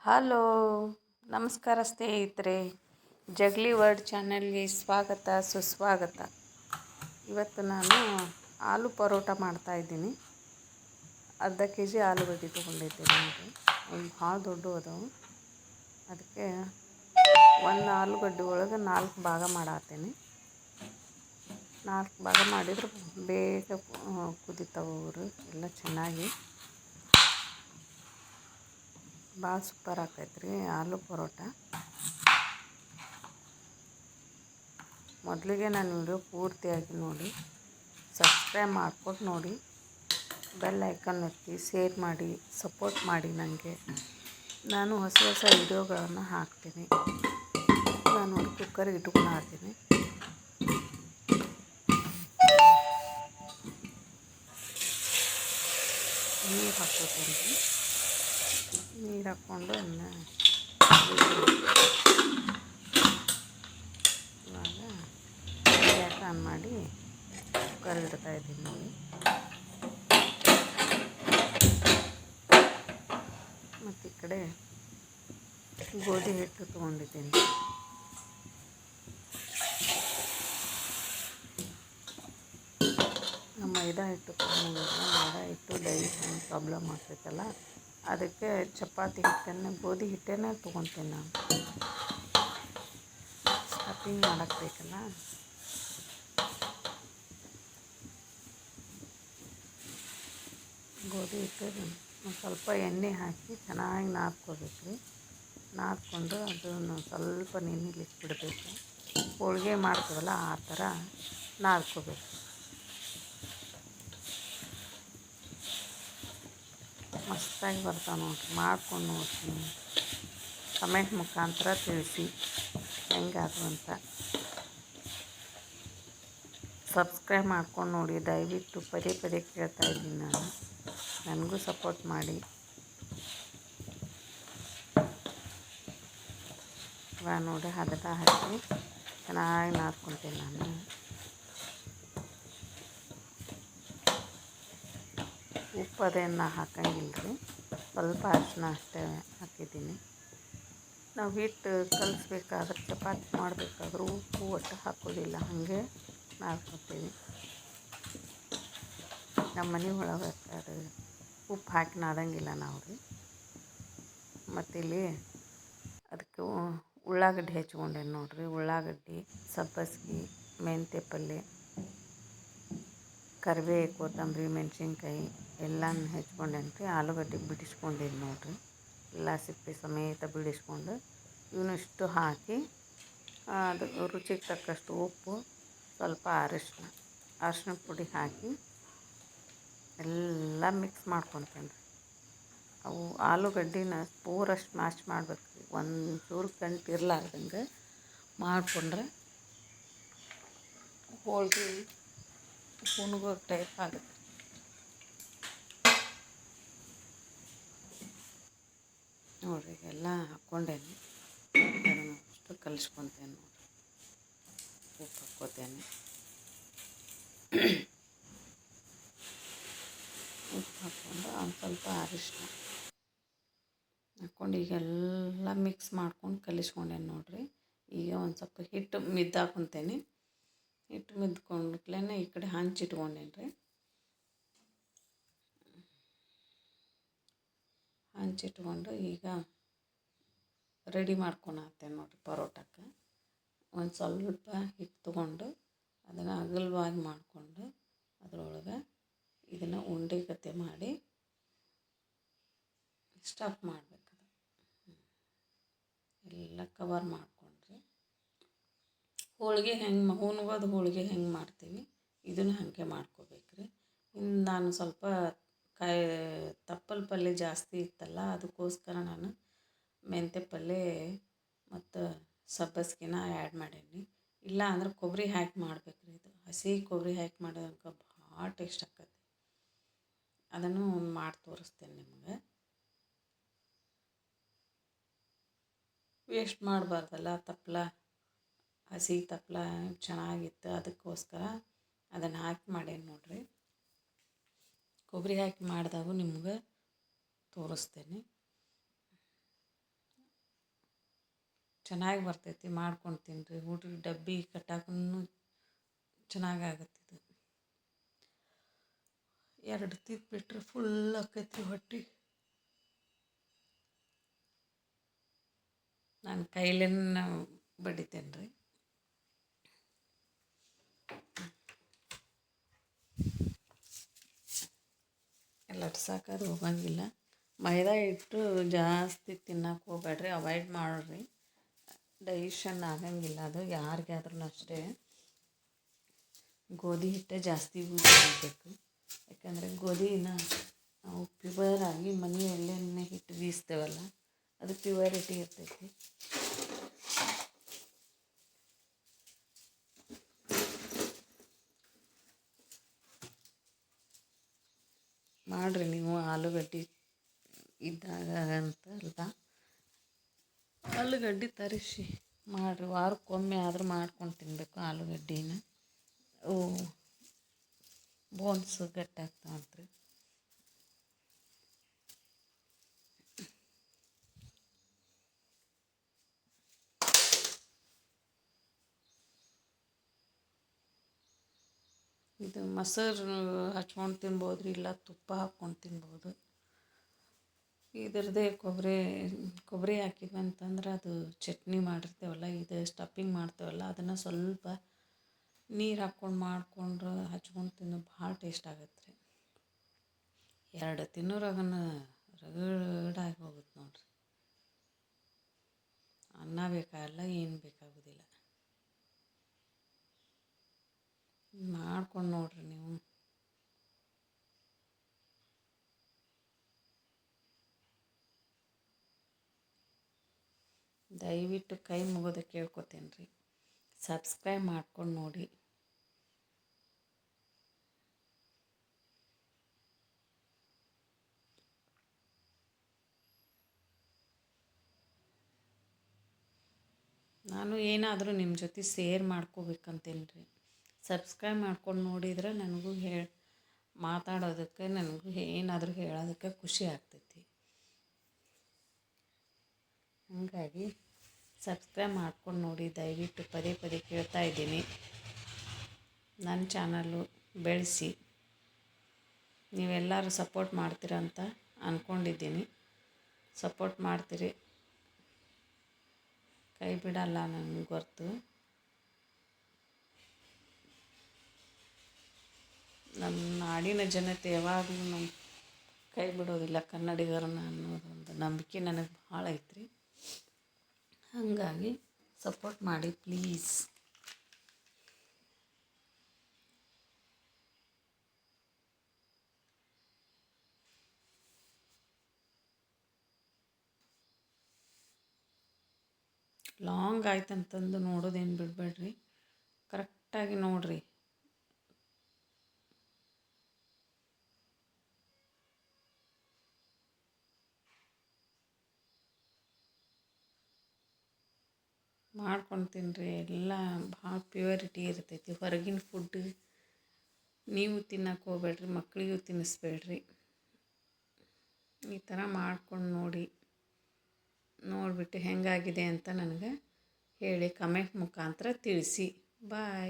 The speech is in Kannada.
ಹಲೋ, ನಮಸ್ಕಾರ ಸ್ನೇಹಿತರೆ. ಜಗ್ಲಿ ವರ್ಡ್ ಚಾನಲ್ಗೆ ಸ್ವಾಗತ ಸುಸ್ವಾಗತ. ಇವತ್ತು ನಾನು ಆಲೂ ಪರೋಟ ಮಾಡ್ತಾಯಿದ್ದೀನಿ. ಅರ್ಧ ಕೆ ಜಿ ಆಲೂಗಡ್ಡೆ ತೊಗೊಂಡಿದ್ದೀನಿ. ಒಂದು ಭಾಳ ದೊಡ್ಡ ಅದಾವು. ಅದಕ್ಕೆ ಒಂದು ಆಲೂಗಡ್ಡೆ ಒಳಗೆ 4 ಭಾಗ ಮಾಡತ್ತೀನಿ. 4 ಭಾಗ ಮಾಡಿದ್ರೆ ಬೇಗ ಕುದಿತಾವರು ಎಲ್ಲ ಚೆನ್ನಾಗಿ. ಭಾಳ ಸೂಪರ್ ಆಗ್ತೈತ್ರಿ ಆಲೂ ಪರೋಟ. ಮೊದಲಿಗೆ ನಾನು ವಿಡಿಯೋ ಪೂರ್ತಿಯಾಗಿ ನೋಡಿ, ಸಬ್ಸ್ಕ್ರೈಬ್ ಮಾಡ್ಕೊಂಡು ನೋಡಿ, ಬೆಲ್ ಐಕನ್ ಒತ್ತಿ, ಶೇರ್ ಮಾಡಿ, ಸಪೋರ್ಟ್ ಮಾಡಿ. ನನಗೆ ನಾನು ಹೊಸ ವಿಡಿಯೋಗಳನ್ನು ಹಾಕ್ತೀನಿ. ನಾನು ಕುಕ್ಕರ್ಗೆ ಇಟ್ಕೊಂಡು ಹಾಕ್ತೀನಿ. ನೀರು ಹಾಕ್ಕೋತೀನಿ. ನೀರು ಹಾಕ್ಕೊಂಡು ಇವಾಗ ಗ್ಯಾಸ್ ಆನ್ ಮಾಡಿ ಕುಕ್ಕರ್ ಇಡ್ತಾಯಿದ್ದೀನಿ ನೋಡಿ. ಮತ್ತು ಈ ಕಡೆ ಗೋಧಿ ಹಿಟ್ಟು ತೊಗೊಂಡಿದ್ದೀನಿ. ಮೈದಾ ಹಿಟ್ಟು ತೊಗೊಂಡಿಲ್ಲ. ಮೈದಾ ಹಿಟ್ಟು ಡೈಜೆಷನ್ ಪ್ರಾಬ್ಲಮ್ ಆಗ್ತೈತಲ್ಲ, ಅದಕ್ಕೆ ಚಪಾತಿ ಹಿಟ್ಟನ್ನು ಗೋಧಿ ಹಿಟ್ಟನ್ನೇ ತೊಗೊತೀನಿ ನಾನು. ಸ್ಟಫಿಂಗ್ ಮಾಡೋಕ್ಕೆ ಬೇಕಲ್ಲ. ಗೋಧಿ ಹಿಟ್ಟು ಒಂದು ಸ್ವಲ್ಪ ಎಣ್ಣೆ ಹಾಕಿ ಚೆನ್ನಾಗಿ ನಾದ್ಕೋಬೇಕು ರೀ. ನಾದ್ಕೊಂಡು ಅದನ್ನು ಸ್ವಲ್ಪ ನೆನಿಲಿಕ್ಕೆ ಬಿಡಬೇಕು. ಹೋಳಿಗೆ ಮಾಡ್ತೀವಲ್ಲ ಆ ಥರ ನಾದ್ಕೋಬೇಕು. ಮಸ್ತಾಗಿ ಬರ್ತಾವೆ ನೋಡಿರಿ. ಮಾಡ್ಕೊಂಡು ನೋಡ್ತೀನಿ. ಕಮೆಂಟ್ ಮುಖಾಂತರ ತಿಳಿಸಿ ಹೆಂಗಾದ್ರು ಅಂತ. ಸಬ್ಸ್ಕ್ರೈಬ್ ಮಾಡ್ಕೊಂಡು ನೋಡಿ, ದಯವಿಟ್ಟು ಪದೇ ಪದೇ ಕೇಳ್ತಾ ಇದ್ದೀನಿ ನಾನು. ನನಗೂ ಸಪೋರ್ಟ್ ಮಾಡಿ. ಇವಾಗ ನೋಡಿ ಹದಟ ಹಾಕಿ ಚೆನ್ನಾಗಿ ನಾದ್ಕೊತೀನಿ ನಾನು. ಉಪ್ಪು ಅದೇನು ಹಾಕಂಗಿಲ್ಲ ರೀ, ಸ್ವಲ್ಪ ಅರಿಶಿನ ಅಷ್ಟೇ ಹಾಕಿದ್ದೀನಿ. ನಾವು ಹಿಟ್ಟು ಕಲಿಸ್ಬೇಕಾದ್ರೆ, ಚಪಾತಿ ಮಾಡಬೇಕಾದ್ರೂ ಉಪ್ಪು ಒಟ್ಟು ಹಾಕೋದಿಲ್ಲ, ಹಾಗೆ ನಾದ್ಕೊತೀವಿ. ನಮ್ಮ ಮನೆ ಒಳಗೆ ಅದು ಉಪ್ಪು ಹಾಕಿ ನಾದಂಗಿಲ್ಲ ನಾವು ರೀ. ಮತ್ತು ಇಲ್ಲಿ ಅದಕ್ಕೆ ಉಳ್ಳಾಗಡ್ಡಿ ಹೆಚ್ಕೊಂಡೇನಿ ನೋಡಿರಿ. ಉಳ್ಳಾಗಡ್ಡಿ, ಸಬ್ಬಸ್ಗೆ, ಮೆಂತ್ಯ ಪಲ್ಯ, ಕರಿಬೇವು, ಕೊತ್ತಂಬರಿ, ಮೆಣಸಿನ್ಕಾಯಿ ಎಲ್ಲನೂ ಹೆಚ್ಕೊಂಡೇನಿ ರೀ. ಆಲೂಗಡ್ಡೆ ಬಿಡಿಸ್ಕೊಂಡೇನಿ ನೋಡಿರಿ. ಎಲ್ಲ ಸಿಪ್ಪೆ ಸಮೇತ ಬಿಡಿಸ್ಕೊಂಡು ಇವನಿಷ್ಟು ಹಾಕಿ, ಅದು ರುಚಿಗೆ ತಕ್ಕಷ್ಟು ಉಪ್ಪು, ಸ್ವಲ್ಪ ಅರಿಶಿನ ಪುಡಿ ಹಾಕಿ ಎಲ್ಲ ಮಿಕ್ಸ್ ಮಾಡ್ಕೊತೀನಿ ರೀ. ಅವು ಆಲೂಗಡ್ಡಿನ ಪೂರಷ್ಟು ಮ್ಯಾಶ್ ಮಾಡ್ಬೇಕು ರೀ. ಒಂದು ಚೂರು ಗಂಟು ಇರಲಾರ್ದಂಗೆ ಮಾಡಿಕೊಂಡ್ರೆ ಹೋಳ್ಗೆ ಹುಣ್ಗೋ ಟೈಪ್ ಆಗುತ್ತೆ. ನೋಡಿರಿ ಎಲ್ಲ ಹಾಕ್ಕೊಂಡೇನಿ. ಅದನ್ನು ಅಷ್ಟು ಕಲಿಸ್ಕೊತೇನೆ ನೋಡಿರಿ. ಉಪ್ಪು ಹಾಕ್ಕೋತೇನೆ. ಉಪ್ಪು ಹಾಕ್ಕೊಂಡು ಒಂದು ಸ್ವಲ್ಪ ಅರಿಶಿನ ಹಾಕ್ಕೊಂಡು ಈಗೆಲ್ಲ ಮಿಕ್ಸ್ ಮಾಡ್ಕೊಂಡು ಕಲಿಸ್ಕೊಂಡೇನಿ ನೋಡಿರಿ. ಈಗ ಒಂದು ಸ್ವಲ್ಪ ಹಿಟ್ಟು ಮಿದ್ದಾಕೊಂತೇನೆ. ಹಿಟ್ಟು ಮಿದ್ಕೊಂಡ್ಲೇ ಈ ಕಡೆ ಹಂಚಿಟ್ಕೊಂಡೇನಿ ರೀ. ಹಂಚಿಟ್ಕೊಂಡು ಈಗ ರೆಡಿ ಮಾಡ್ಕೊಳತ್ತೇನೆ ನೋಡಿರಿ ಪರೋಟಕ್ಕೆ. ಒಂದು ಸ್ವಲ್ಪ ಹಿಟ್ಟು ತೊಗೊಂಡು ಅದನ್ನು ಅಗಲವಾಗಿ ಮಾಡಿಕೊಂಡು ಅದರೊಳಗೆ ಇದನ್ನು ಉಂಡೆ ಕತೆ ಮಾಡಿ ಸ್ಟಫ್ ಮಾಡಬೇಕು. ಎಲ್ಲ ಕವರ್ ಮಾಡಿಕೊಂಡ್ರಿ ಹೋಳಿಗೆ ಹೆಂಗೆ ಹೂನ್ಗೋದು ಹೋಳಿಗೆ ಹೆಂಗೆ ಮಾಡ್ತೀವಿ ಇದನ್ನು ಹಾಗೆ ಮಾಡ್ಕೋಬೇಕ್ರಿ. ಇನ್ನು ನಾನು ಸ್ವಲ್ಪ ತಪ್ಪಲ ಪಲ್ಯ ಜಾಸ್ತಿ ಇತ್ತಲ್ಲ, ಅದಕ್ಕೋಸ್ಕರ ನಾನು ಮೆಂತ್ಯ ಪಲ್ಯ ಮತ್ತು ಸಬ್ಬಸ್ಗಿನ ಆ್ಯಡ್ ಮಾಡೀನಿ. ಇಲ್ಲ ಅಂದ್ರೆ ಕೊಬ್ಬರಿ ಹಾಕಿ ಮಾಡ್ಬೇಕ್ರಿ. ಇದು ಹಸಿ ಕೊಬ್ಬರಿ ಹಾಕಿ ಮಾಡೋದಕ್ಕೆ ಭಾಳ ಟೇಸ್ಟ್ ಆಕತಿ. ಅದನ್ನು ಮಾಡಿ ತೋರಿಸ್ತೇನೆ ನಿಮಗೆ. ವೇಸ್ಟ್ ಮಾಡಬಾರ್ದಲ್ಲ ತಪ್ಪಲ. ಹಸಿ ತಪ್ಪಲ ಚೆನ್ನಾಗಿತ್ತು, ಅದಕ್ಕೋಸ್ಕರ ಅದನ್ನು ಹಾಕಿ ಮಾಡೇನಿ ನೋಡಿರಿ. ಕೊಬ್ಬರಿ ಹಾಕಿ ಮಾಡಿದಾಗೂ ನಿಮ್ಗೆ ತೋರಿಸ್ತೇನೆ. ಚೆನ್ನಾಗಿ ಬರ್ತೈತಿ. ಮಾಡ್ಕೊಂಡು ತಿನ್ನಿರಿ. ಹುಡ್ರಿಗೆ ಡಬ್ಬಿ ಕಟ್ಟಾಕೂ ಚೆನ್ನಾಗಾಗತ್ತಿದು. 2 ತಿದ್ದು ಬಿಟ್ರೆ ಫುಲ್ ಆಕೈತಿ ಹೊಟ್ಟೆ. ನಾನು ಕೈಲೇನ ಬಡಿತೇನೆ ರೀ. ಲಟ್ಸೋಕದು ಹೋಗಂಗಿಲ್ಲ. ಮೈದಾ ಹಿಟ್ಟು ಜಾಸ್ತಿ ತಿನ್ನಕ್ಕೆ ಹೋಗ್ಬೇಡ್ರಿ, ಅವಾಯ್ಡ್ ಮಾಡಿರಿ. ಡೈಜೆಷನ್ ಆಗಂಗಿಲ್ಲ ಅದು ಯಾರಿಗಾದ್ರೂ ಅಷ್ಟೇ. ಗೋಧಿ ಹಿಟ್ಟೇ ಜಾಸ್ತಿ ಯೂಸ್ ಮಾಡಬೇಕು. ಯಾಕಂದರೆ ಗೋಧಿನ ನಾವು ಪ್ಯೂವರಾಗಿ ಮನೆಯಲ್ಲೇ ಹಿಟ್ಟು ಬೀಸ್ತೇವಲ್ಲ, ಅದು ಪ್ಯೂವರಿಟಿ ಇರ್ತೈತಿ. ಮಾಡಿರಿ ನೀವು ಆಲೂಗಡ್ಡೆ ಇದ್ದಾಗ ಅಂತಲ್ಲ, ಆಲೂಗಡ್ಡೆ ತರಿಸಿ ಮಾಡಿರಿ. ವಾರಕ್ಕೊಮ್ಮೆ ಆದರೂ ಮಾಡ್ಕೊಂಡು ತಿನ್ನಬೇಕು ಆಲೂಗಡ್ಡಿನ. ಅವು ಬೋನ್ಸ್ ಗಟ್ಟಾಗ್ತಾವಂತ್ರಿ. ಇದು ಮೊಸರು ಹಚ್ಕೊಂಡು ತಿನ್ಬೋದು ರೀ, ಇಲ್ಲ ತುಪ್ಪ ಹಾಕ್ಕೊಂಡು ತಿನ್ಬೋದು. ಇದ್ರದ್ದೇ ಕೊಬ್ಬರಿ ಹಾಕಿದ್ವಿ ಅಂತಂದ್ರೆ ಅದು ಚಟ್ನಿ ಮಾಡಿರ್ತೇವಲ್ಲ, ಇದು ಸ್ಟಫಿಂಗ್ ಮಾಡ್ತೇವಲ್ಲ, ಅದನ್ನು ಸ್ವಲ್ಪ ನೀರು ಹಾಕ್ಕೊಂಡು ಮಾಡಿಕೊಂಡು ಹಚ್ಕೊಂಡು ತಿನ್ನೋದು ಭಾಳ ಟೇಸ್ಟ್ ಆಗತ್ತೆ ರೀ. 2 ತಿನ್ನೋರಾಗನ ರಗಡಾಗಿ ಹೋಗುತ್ತೆ ನೋಡಿರಿ. ಅನ್ನ ಬೇಕಾಗಲ್ಲ, ಏನು ಬೇಕಾಗೋದಿಲ್ಲ. ಮಾಡ್ಕೊಂಡು ನೋಡಿರಿ ನೀವು. ದಯವಿಟ್ಟು ಕೈ ಮುಗಿದು ಕೇಳ್ಕೊತೇನೆ ರೀ, ಸಬ್ಸ್ಕ್ರೈಬ್ ಮಾಡ್ಕೊಂಡು ನೋಡಿ. ನಾನು ಏನಾದರೂ ನಿಮ್ಮ ಜೊತೆ ಶೇರ್ ಮಾಡ್ಕೋಬೇಕಂತೇನೆ ರೀ. ಸಬ್ಸ್ಕ್ರೈಬ್ ಮಾಡ್ಕೊಂಡು ನೋಡಿದ್ರೆ ನನಗೂ ಮಾತಾಡೋದಕ್ಕೆ, ನನಗೂ ಏನಾದರೂ ಹೇಳೋದಕ್ಕೆ ಖುಷಿ ಆಗ್ತೈತಿ. ಹಾಗಾಗಿ ಸಬ್ಸ್ಕ್ರೈಬ್ ಮಾಡ್ಕೊಂಡು ನೋಡಿ ದಯವಿಟ್ಟು. ಪದೇ ಪದೇ ಕೇಳ್ತಾ ಇದ್ದೀನಿ, ನನ್ನ ಚಾನಲ್ಲು ಬೆಳೆಸಿ. ನೀವೆಲ್ಲರೂ ಸಪೋರ್ಟ್ ಮಾಡ್ತೀರಂತ ಅಂದ್ಕೊಂಡಿದ್ದೀನಿ. ಸಪೋರ್ಟ್ ಮಾಡ್ತೀರಿ, ಕೈ ಬಿಡಲ್ಲ ನನಗೆ ಗೊತ್ತು. ನಮ್ಮ ನಾಡಿನ ಜನತೆ ಯಾವಾಗಲೂ ನಮ್ಮ ಕೈ ಬಿಡೋದಿಲ್ಲ, ಕನ್ನಡಿಗರನ್ನ ಅನ್ನೋದೊಂದು ನಂಬಿಕೆ ನನಗೆ ಭಾಳ ಐತ್ರಿ. ಹಾಗಾಗಿ ಸಪೋರ್ಟ್ ಮಾಡಿ ಪ್ಲೀಸ್. ಲಾಂಗ್ ಆಯ್ತಂತಂದು ನೋಡೋದೇನು ಬಿಡಬೇಡ್ರಿ, ಕರೆಕ್ಟಾಗಿ ನೋಡಿರಿ. ಮಾಡ್ಕೊಂಡು ತಿನ್ನಿರಿ. ಎಲ್ಲ ಭಾಳ ಪ್ಯೂರಿಟಿ ಇರ್ತೈತಿ. ಹೊರಗಿನ ಫುಡ್ ನೀವು ತಿನ್ನಕ್ಕೆ ಹೋಗ್ಬೇಡ್ರಿ, ಮಕ್ಕಳಿಗೂ ತಿನ್ನಿಸ್ಬೇಡ್ರಿ. ಈ ಥರ ಮಾಡ್ಕೊಂಡು ನೋಡಿಬಿಟ್ಟು ಹೆಂಗಾಗಿದೆ ಅಂತ ನನಗೆ ಹೇಳಿ, ಕಮೆಂಟ್ ಮುಖಾಂತರ ತಿಳಿಸಿ. ಬಾಯ್.